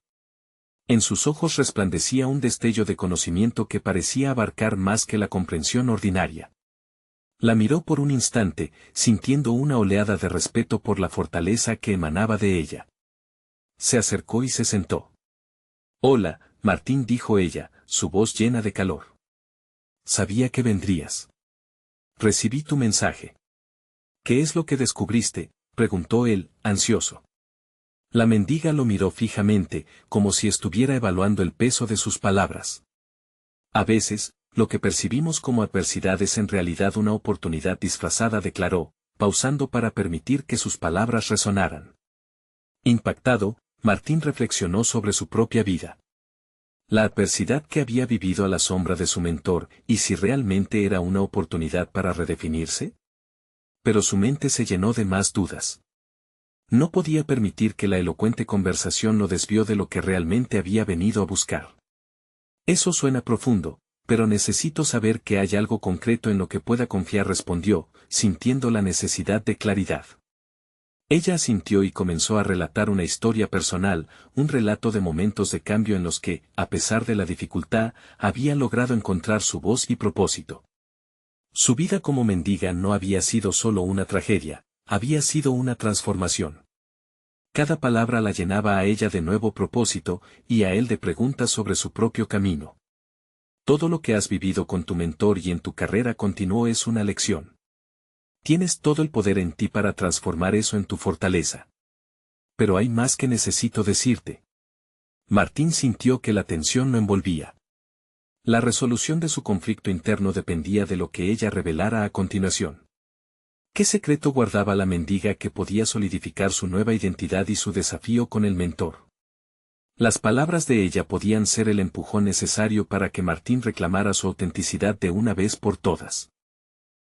En sus ojos resplandecía un destello de conocimiento que parecía abarcar más que la comprensión ordinaria. La miró por un instante, sintiendo una oleada de respeto por la fortaleza que emanaba de ella. Se acercó y se sentó. Hola, Martín, dijo ella, su voz llena de calor. Sabía que vendrías. Recibí tu mensaje. ¿Qué es lo que descubriste?, preguntó él, ansioso. La mendiga lo miró fijamente, como si estuviera evaluando el peso de sus palabras. A veces, lo que percibimos como adversidad es en realidad una oportunidad disfrazada, declaró, pausando para permitir que sus palabras resonaran. Impactado, Martín reflexionó sobre su propia vida. La adversidad que había vivido a la sombra de su mentor, ¿y si realmente era una oportunidad para redefinirse? Pero su mente se llenó de más dudas. No podía permitir que la elocuente conversación lo desvió de lo que realmente había venido a buscar. Eso suena profundo, pero necesito saber que hay algo concreto en lo que pueda confiar, respondió, sintiendo la necesidad de claridad. Ella asintió y comenzó a relatar una historia personal, un relato de momentos de cambio en los que, a pesar de la dificultad, había logrado encontrar su voz y propósito. Su vida como mendiga no había sido solo una tragedia, había sido una transformación. Cada palabra la llenaba a ella de nuevo propósito, y a él de preguntas sobre su propio camino. Todo lo que has vivido con tu mentor y en tu carrera, continuó, es una lección. Tienes todo el poder en ti para transformar eso en tu fortaleza. Pero hay más que necesito decirte. Martín sintió que la tensión lo envolvía. La resolución de su conflicto interno dependía de lo que ella revelara a continuación. ¿Qué secreto guardaba la mendiga que podía solidificar su nueva identidad y su desafío con el mentor? Las palabras de ella podían ser el empujón necesario para que Martín reclamara su autenticidad de una vez por todas.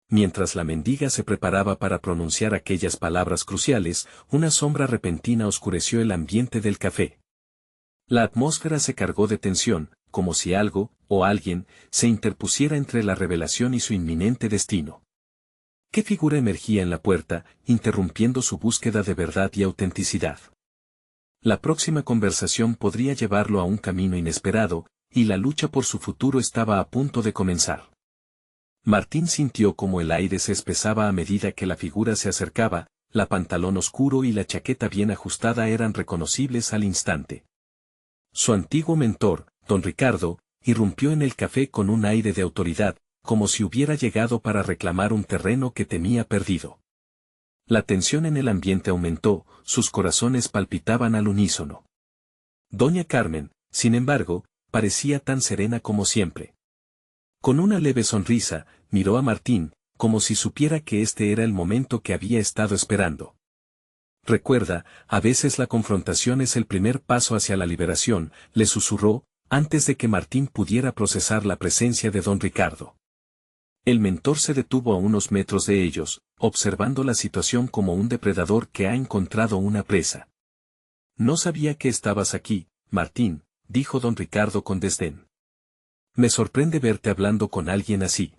Mientras la mendiga se preparaba para pronunciar aquellas palabras cruciales, una sombra repentina oscureció el ambiente del café. La atmósfera se cargó de tensión, como si algo, o alguien, se interpusiera entre la revelación y su inminente destino. ¿Qué figura emergía en la puerta, interrumpiendo su búsqueda de verdad y autenticidad? La próxima conversación podría llevarlo a un camino inesperado, y la lucha por su futuro estaba a punto de comenzar. Martín sintió como el aire se espesaba a medida que la figura se acercaba, la pantalón oscuro y la chaqueta bien ajustada eran reconocibles al instante. Su antiguo mentor, don Ricardo, irrumpió en el café con un aire de autoridad, como si hubiera llegado para reclamar un terreno que temía perdido. La tensión en el ambiente aumentó, sus corazones palpitaban al unísono. Doña Carmen, sin embargo, parecía tan serena como siempre. Con una leve sonrisa, miró a Martín, como si supiera que este era el momento que había estado esperando. Recuerda, a veces la confrontación es el primer paso hacia la liberación, le susurró, antes de que Martín pudiera procesar la presencia de don Ricardo. El mentor se detuvo a unos metros de ellos, observando la situación como un depredador que ha encontrado una presa. No sabía que estabas aquí, Martín, dijo don Ricardo con desdén. Me sorprende verte hablando con alguien así.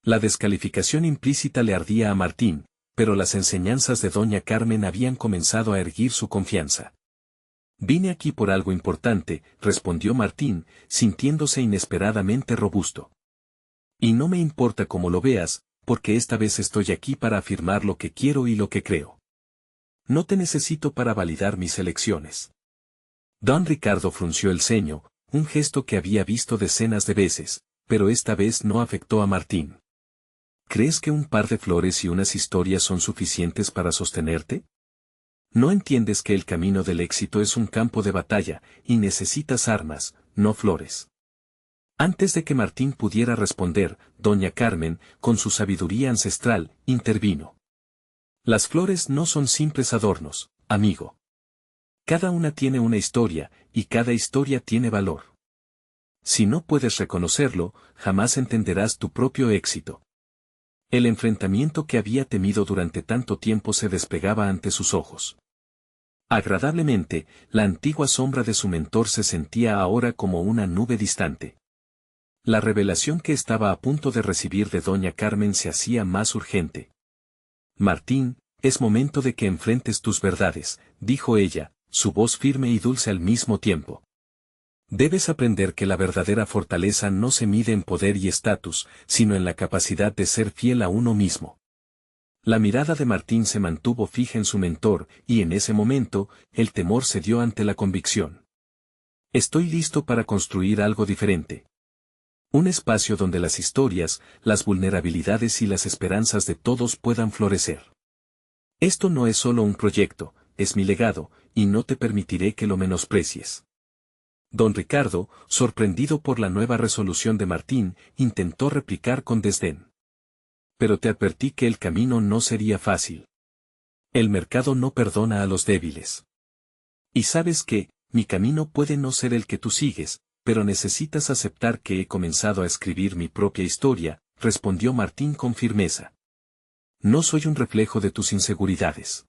La descalificación implícita le ardía a Martín, pero las enseñanzas de doña Carmen habían comenzado a erguir su confianza. Vine aquí por algo importante, respondió Martín, sintiéndose inesperadamente robusto. Y no me importa cómo lo veas, porque esta vez estoy aquí para afirmar lo que quiero y lo que creo. No te necesito para validar mis elecciones. Don Ricardo frunció el ceño, un gesto que había visto decenas de veces, pero esta vez no afectó a Martín. ¿Crees que un par de flores y unas historias son suficientes para sostenerte? ¿No entiendes que el camino del éxito es un campo de batalla, y necesitas armas, no flores? Antes de que Martín pudiera responder, doña Carmen, con su sabiduría ancestral, intervino. Las flores no son simples adornos, amigo. Cada una tiene una historia, y cada historia tiene valor. Si no puedes reconocerlo, jamás entenderás tu propio éxito. El enfrentamiento que había temido durante tanto tiempo se despegaba ante sus ojos. Agradablemente, la antigua sombra de su mentor se sentía ahora como una nube distante. La revelación que estaba a punto de recibir de doña Carmen se hacía más urgente. Martín, es momento de que enfrentes tus verdades, dijo ella, su voz firme y dulce al mismo tiempo. Debes aprender que la verdadera fortaleza no se mide en poder y estatus, sino en la capacidad de ser fiel a uno mismo. La mirada de Martín se mantuvo fija en su mentor, y en ese momento, el temor cedió ante la convicción. Estoy listo para construir algo diferente. Un espacio donde las historias, las vulnerabilidades y las esperanzas de todos puedan florecer. Esto no es solo un proyecto, es mi legado, y no te permitiré que lo menosprecies. Don Ricardo, sorprendido por la nueva resolución de Martín, intentó replicar con desdén. Pero te advertí que el camino no sería fácil. El mercado no perdona a los débiles. Y sabes que, mi camino puede no ser el que tú sigues, pero necesitas aceptar que he comenzado a escribir mi propia historia, respondió Martín con firmeza. No soy un reflejo de tus inseguridades.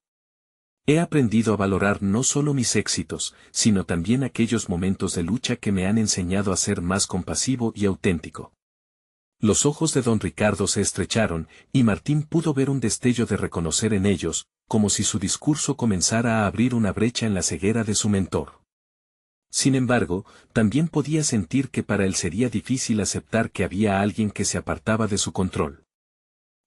He aprendido a valorar no solo mis éxitos, sino también aquellos momentos de lucha que me han enseñado a ser más compasivo y auténtico. Los ojos de don Ricardo se estrecharon, y Martín pudo ver un destello de reconocer en ellos, como si su discurso comenzara a abrir una brecha en la ceguera de su mentor. Sin embargo, también podía sentir que para él sería difícil aceptar que había alguien que se apartaba de su control.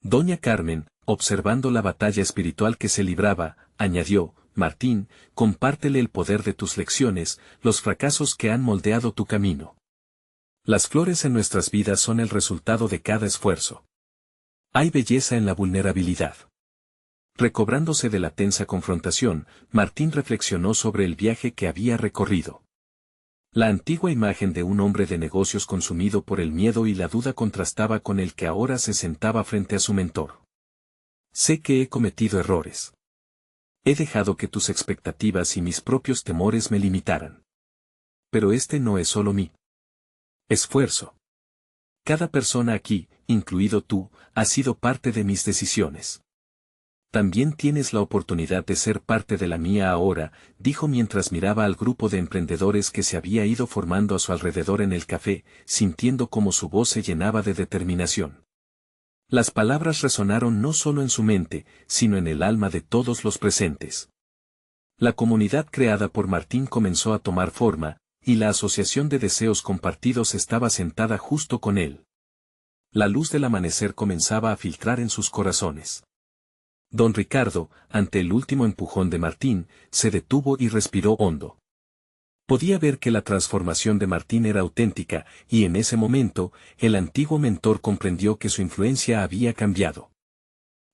Doña Carmen, observando la batalla espiritual que se libraba, añadió, Martín, compártele el poder de tus lecciones, los fracasos que han moldeado tu camino. Las flores en nuestras vidas son el resultado de cada esfuerzo. Hay belleza en la vulnerabilidad. Recobrándose de la tensa confrontación, Martín reflexionó sobre el viaje que había recorrido. La antigua imagen de un hombre de negocios consumido por el miedo y la duda contrastaba con el que ahora se sentaba frente a su mentor. Sé que he cometido errores. He dejado que tus expectativas y mis propios temores me limitaran. Pero este no es solo mi esfuerzo. Cada persona aquí, incluido tú, ha sido parte de mis decisiones. También tienes la oportunidad de ser parte de la mía ahora, dijo mientras miraba al grupo de emprendedores que se había ido formando a su alrededor en el café, sintiendo cómo su voz se llenaba de determinación. Las palabras resonaron no solo en su mente, sino en el alma de todos los presentes. La comunidad creada por Martín comenzó a tomar forma, y la asociación de deseos compartidos estaba sentada justo con él. La luz del amanecer comenzaba a filtrar en sus corazones. Don Ricardo, ante el último empujón de Martín, se detuvo y respiró hondo. Podía ver que la transformación de Martín era auténtica, y en ese momento, el antiguo mentor comprendió que su influencia había cambiado.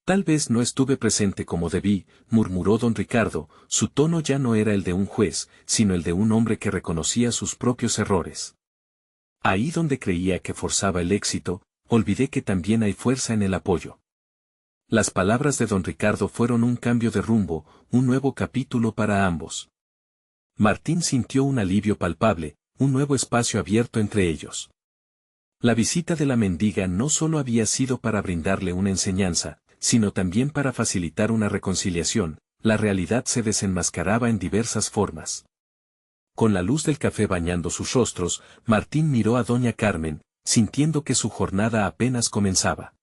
Tal vez no estuve presente como debí, murmuró don Ricardo, su tono ya no era el de un juez, sino el de un hombre que reconocía sus propios errores. Ahí donde creía que forzaba el éxito, olvidé que también hay fuerza en el apoyo. Las palabras de don Ricardo fueron un cambio de rumbo, un nuevo capítulo para ambos. Martín sintió un alivio palpable, un nuevo espacio abierto entre ellos. La visita de la mendiga no solo había sido para brindarle una enseñanza, sino también para facilitar una reconciliación, la realidad se desenmascaraba en diversas formas. Con la luz del café bañando sus rostros, Martín miró a doña Carmen, sintiendo que su jornada apenas comenzaba.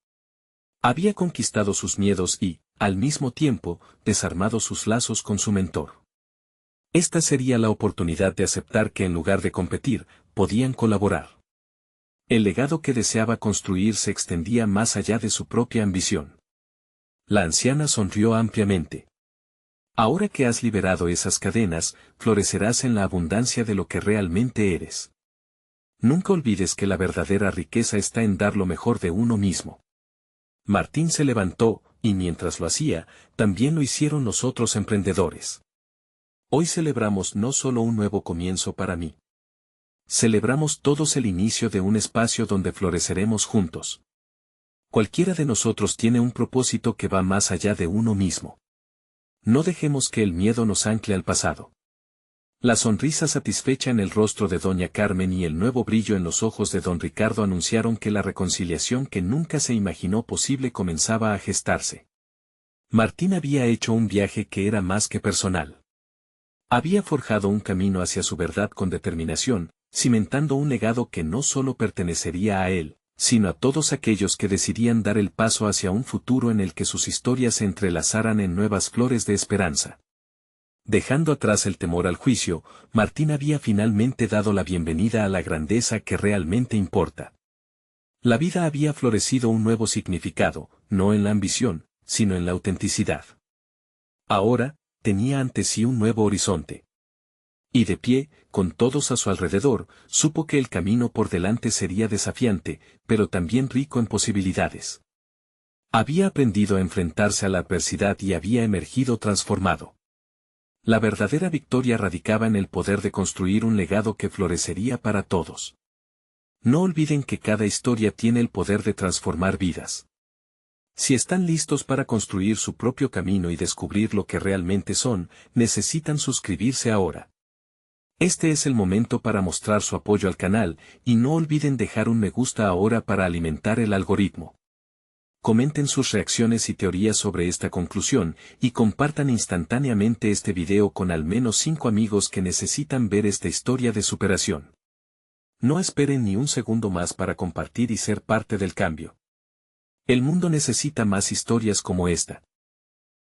Había conquistado sus miedos y, al mismo tiempo, desarmado sus lazos con su mentor. Esta sería la oportunidad de aceptar que en lugar de competir, podían colaborar. El legado que deseaba construir se extendía más allá de su propia ambición. La anciana sonrió ampliamente. Ahora que has liberado esas cadenas, florecerás en la abundancia de lo que realmente eres. Nunca olvides que la verdadera riqueza está en dar lo mejor de uno mismo. Martín se levantó, y mientras lo hacía, también lo hicieron los otros emprendedores. Hoy celebramos no solo un nuevo comienzo para mí. Celebramos todos el inicio de un espacio donde floreceremos juntos. Cualquiera de nosotros tiene un propósito que va más allá de uno mismo. No dejemos que el miedo nos ancle al pasado. La sonrisa satisfecha en el rostro de doña Carmen y el nuevo brillo en los ojos de don Ricardo anunciaron que la reconciliación que nunca se imaginó posible comenzaba a gestarse. Martín había hecho un viaje que era más que personal. Había forjado un camino hacia su verdad con determinación, cimentando un legado que no solo pertenecería a él, sino a todos aquellos que decidían dar el paso hacia un futuro en el que sus historias se entrelazaran en nuevas flores de esperanza. Dejando atrás el temor al juicio, Martín había finalmente dado la bienvenida a la grandeza que realmente importa. La vida había florecido un nuevo significado, no en la ambición, sino en la autenticidad. Ahora, tenía ante sí un nuevo horizonte. Y de pie, con todos a su alrededor, supo que el camino por delante sería desafiante, pero también rico en posibilidades. Había aprendido a enfrentarse a la adversidad y había emergido transformado. La verdadera victoria radicaba en el poder de construir un legado que florecería para todos. No olviden que cada historia tiene el poder de transformar vidas. Si están listos para construir su propio camino y descubrir lo que realmente son, necesitan suscribirse ahora. Este es el momento para mostrar su apoyo al canal, y no olviden dejar un me gusta ahora para alimentar el algoritmo. Comenten sus reacciones y teorías sobre esta conclusión, y compartan instantáneamente este video con al menos 5 amigos que necesitan ver esta historia de superación. No esperen ni un segundo más para compartir y ser parte del cambio. El mundo necesita más historias como esta.